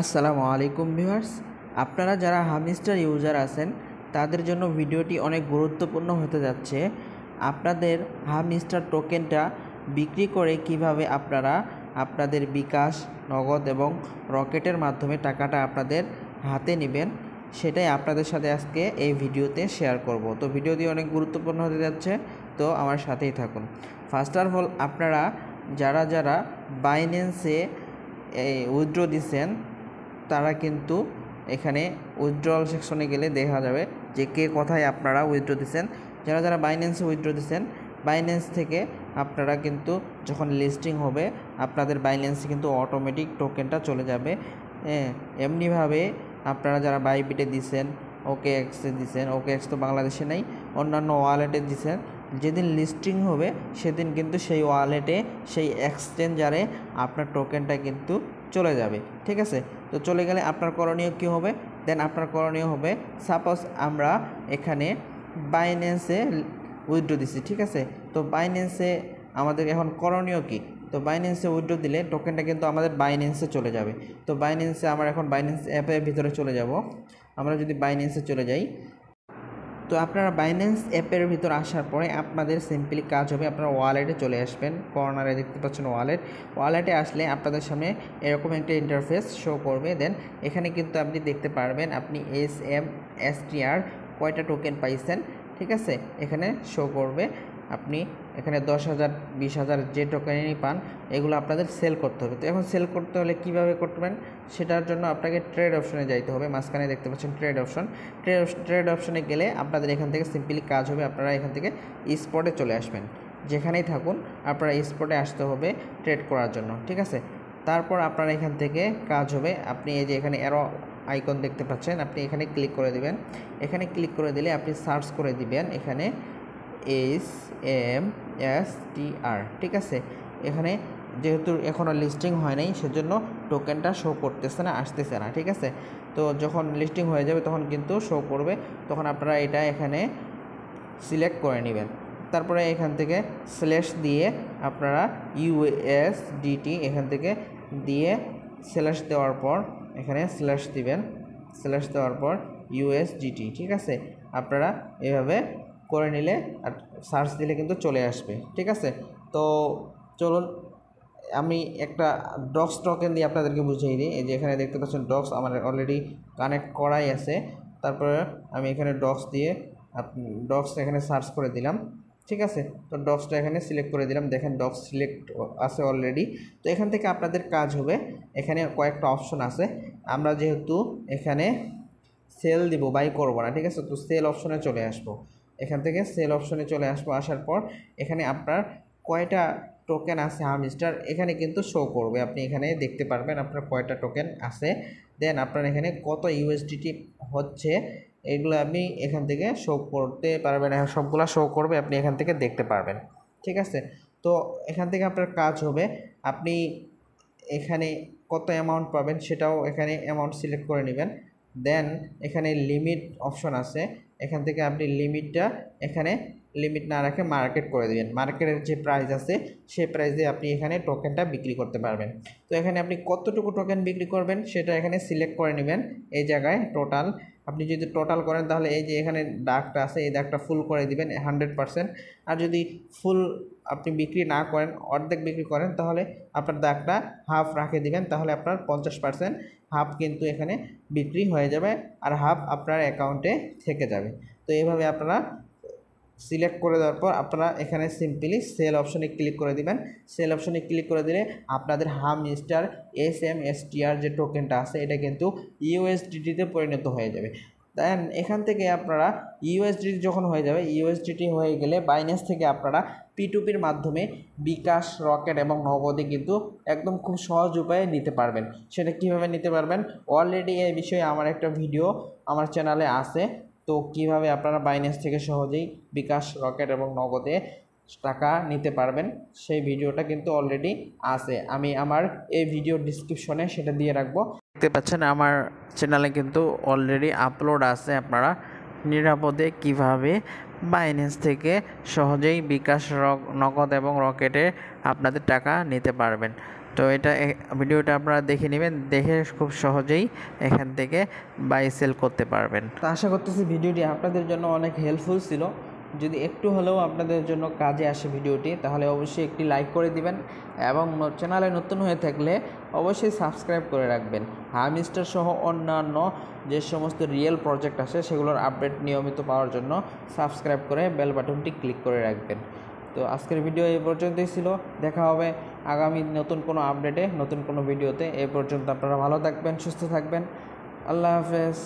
আসসালামু আলাইকুম ভিউয়ার্স, আপনারা যারা হামস্টার ইউজার আছেন তাদের জন্য ভিডিওটি অনেক গুরুত্বপূর্ণ হতে যাচ্ছে। আপনাদের হামস্টার টোকেনটা বিক্রি করে কিভাবে আপনারা আপনাদের বিকাশ, নগদ এবং রকেটের মাধ্যমে টাকাটা আপনাদের হাতে নেবেন সেটাই আপনাদের সাথে আজকে এই ভিডিওতে শেয়ার করব। তো ভিডিওটি অনেক গুরুত্বপূর্ণ হতে যাচ্ছে, তো আমার সাথেই থাকুন। ফার্স্ট অফ অল, আপনারা যারা বাইন্যান্সে উইথড্র দিচ্ছেন তারা কিন্তু এখানে উইথড্রল সেকশনে গেলে দেখা যাবে যে কে কোথায় আপনারা উইথড্র দিচ্ছেন। যারা বাইন্যান্সে উইথড্র দিচ্ছেন, বাইন্যান্স থেকে আপনারা কিন্তু যখন লিস্টিং হবে আপনাদের বাইন্যান্সে কিন্তু অটোমেটিক টোকেনটা চলে যাবে। এমনিভাবে আপনারা যারা বাইবিটে দিচ্ছেন, ওকে এক্সে দিচ্ছেন, ওকে এক্স তো বাংলাদেশে নেই, অন্যান্য ওয়ালেটে দিচ্ছেন, যেদিন লিস্টিং হবে সেদিন কিন্তু সেই ওয়ালেটে, সেই এক্সচেঞ্জারে আপনার টোকেনটা কিন্তু চলে যাবে। ঠিক আছে, তো চলে গেলে আপনার করণীয় কী হবে? দেন আপনার করণীয় হবে, সাপোজ আমরা এখানে বাইন্যান্সে উইথড্র দিচ্ছি। ঠিক আছে, তো বাইন্যান্সে আমাদের এখন করণীয় কী? তো বাইন্যান্সে উইথড্র দিলে টোকেনটা কিন্তু আমাদের বাইন্যান্সে চলে যাবে। তো বাইন্যান্সে আমরা এখন বাইন্যান্স অ্যাপের ভিতরে চলে যাব। আমরা যদি বাইন্যান্সে চলে যাই, তো আপনারা বাইন্যান্স অ্যাপের ভিতর আসার পরে আপনাদের সিম্পলি কাজ হবে, আপনারা ওয়ালেটে চলে আসবেন। কর্নারে দেখতে পাচ্ছেন ওয়ালেটে আসলে আপনাদের সামনে এরকম একটা ইন্টারফেস শো করবে। দেন এখানে কিন্তু আপনি দেখতে পারবেন আপনি SMSTR কয়টা টোকেন পাইছেন। ঠিক আছে, এখানে শো করবে। আপনি এখানে 10,000, 20,000 যে টোকেনই পান এগুলো আপনাদের সেল করতে হবে। তো এখন সেল করতে হলে কীভাবে করবেন সেটার জন্য আপনাকে ট্রেড অপশনে যাইতে হবে। মাঝখানে দেখতে পাচ্ছেন ট্রেড অপশনে গেলে আপনাদের এখান থেকে সিম্পলি কাজ হবে, আপনারা এখান থেকে স্পটে চলে আসবেন। যেখানেই থাকুন আপনারা স্পটে আসতে হবে ট্রেড করার জন্য। ঠিক আছে, তারপর আপনারা এখান থেকে কাজ হবে, আপনি এই যে এখানে অ্যারো আইকন দেখতে পাচ্ছেন, আপনি এখানে ক্লিক করে দিবেন। এখানে ক্লিক করে দিলে আপনি সার্চ করে দিবেন এখানে SMSTR। ঠিক আছে, এখানে যেহেতু এখনও লিস্টিং হয় নাই সেজন্য টোকেনটা শো করতেছে না, আসতেছে না। ঠিক আছে, তো যখন লিস্টিং হয়ে যাবে তখন কিন্তু শো করবে, তখন আপনারা এটা এখানে সিলেক্ট করে নেবেন। তারপরে এখান থেকে স্ল্যাশ দিয়ে আপনারা USDT এখান থেকে দিয়ে স্ল্যাশ দেওয়ার পর এখানে স্ল্যাশ দিবেন, স্ল্যাশ দেওয়ার পর USDT। ঠিক আছে, আপনারা এভাবে করে নিলে আর সার্চ দিলে কিন্তু চলে আসবে। ঠিক আছে, তো চলুন আমি একটা ডক্স টোকেন দিয়ে আপনাদেরকে বুঝিয়ে দিই। এই যে এখানে দেখতে পাচ্ছেন ডক্স আমার অলরেডি কানেক্ট করাই আছে। তারপরে আমি এখানে ডক্স এখানে সার্চ করে দিলাম। ঠিক আছে, তো ডক্সটা এখানে সিলেক্ট করে দিলাম। দেখেন ডক্স সিলেক্ট আছে অলরেডি। তো এখান থেকে আপনাদের কাজ হবে, এখানে কয়েকটা অপশন আছে। আমরা যেহেতু এখানে সেল দিব, বাই করবো না। ঠিক আছে, তো সেল অপশনে চলে আসবো। এখান থেকে সেল অপশনে চলে আসবো। আসার পর এখানে আপনার কয়টা টোকেন আছে হামস্টার এখানে কিন্তু শো করবে, আপনি এখানে দেখতে পারবেন আপনার কয়টা টোকেন আছে। দেন আপনার এখানে কত USDT হচ্ছে এগুলো আপনি এখান থেকে শো করতে পারবেন, সবগুলো শো করবে, আপনি এখান থেকে দেখতে পারবেন। ঠিক আছে, তো এখান থেকে আপনার কাজ হবে, আপনি এখানে কত অ্যামাউন্ট পাবেন সেটাও এখানে অ্যামাউন্ট সিলেক্ট করে নেবেন। দেন এখানে লিমিট অপশন আছে, এখান থেকে আপনি লিমিটটা এখানে লিমিট না রাখে মার্কেট করে দেবেন। মার্কেটের যে প্রাইস আছে সেই প্রাইসে আপনি এখানে টোকেনটা বিক্রি করতে পারবেন। তো এখানে আপনি কতটুকু টোকেন বিক্রি করবেন সেটা এখানে সিলেক্ট করে নেবেন। এই জায়গায় টোটাল, আপনি যদি টোটাল করেন তাহলে এই যে এখানে দাগটা আছে এই দাগটা ফুল করে দিবেন 100%। আর যদি ফুল আপনি বিক্রি না করেন, অর্ধেক বিক্রি করেন, তাহলে আপনার দাগটা হাফ রাখে দিবেন, তাহলে আপনার 50% হাফ কিন্তু এখানে বিক্রি হয়ে যাবে আর হাফ আপনার অ্যাকাউন্টে থেকে যাবে। তো এইভাবে আপনারা সিলেক্ট করে দেওয়ার পর আপনারা এখানে সিম্পলি সেল অপশনে ক্লিক করে দিবেন। সেল অপশনে ক্লিক করে দিলে আপনাদের হামস্টার SMSTR যে টোকেনটা আছে এটা কিন্তু USDT-তে পরিণত হয়ে যাবে। দেন এখান থেকে আপনারা USDT যখন হয়ে যাবে, USDT হয়ে গেলে বাইন্যান্স থেকে আপনারা P2P-র মাধ্যমে বিকাশ, রকেট এবং নগদে কিন্তু একদম খুব সহজ উপায়ে নিতে পারবেন। সেটা কীভাবে নিতে পারবেন অলরেডি এই বিষয়ে আমার একটা ভিডিও আমার চ্যানেলে আছে। তো কীভাবে আপনারা বাইন্যান্স থেকে সহজেই বিকাশ, রকেট এবং নগদে টাকা নিতে পারবেন সেই ভিডিওটা কিন্তু অলরেডি আছে, আমি আমার এই ভিডিও ডিসক্রিপশনে সেটা দিয়ে রাখবো। দেখতে পাচ্ছেন আমার চ্যানেলে কিন্তু অলরেডি আপলোড আছে, আপনারা নিরাপদে কিভাবে বাইন্যান্স থেকে সহজেই বিকাশ, নগদ এবং রকেটে আপনাদের টাকা নিতে পারবেন। তো এটা ভিডিওটা আপনারা দেখে নেবেন, দেখে খুব সহজেই এখান থেকে বাই সেল করতে পারবেন। তো আশা করতেছি ভিডিওটি আপনাদের জন্য অনেক হেল্পফুল ছিল। যদি একটু হলেও আপনাদের জন্য কাজে আসে ভিডিওটি, তাহলে অবশ্যই একটি লাইক করে দিবেন এবং চ্যানেলে নতুন হয়ে থাকলে অবশ্যই সাবস্ক্রাইব করে রাখবেন। হারমিস্টার সহ অন্যান্য যে সমস্ত রিয়েল প্রজেক্ট আসে সেগুলোর আপডেট নিয়মিত পাওয়ার জন্য সাবস্ক্রাইব করে বেল বাটনটি ক্লিক করে রাখবেন। তো আজকের ভিডিও এই পর্যন্তই ছিল। দেখা হবে আগামী নতুন কোনো আপডেটে, নতুন কোনো ভিডিওতে। এ পর্যন্ত আপনারা ভালো থাকবেন, সুস্থ থাকবেন। আল্লাহ হাফেজ।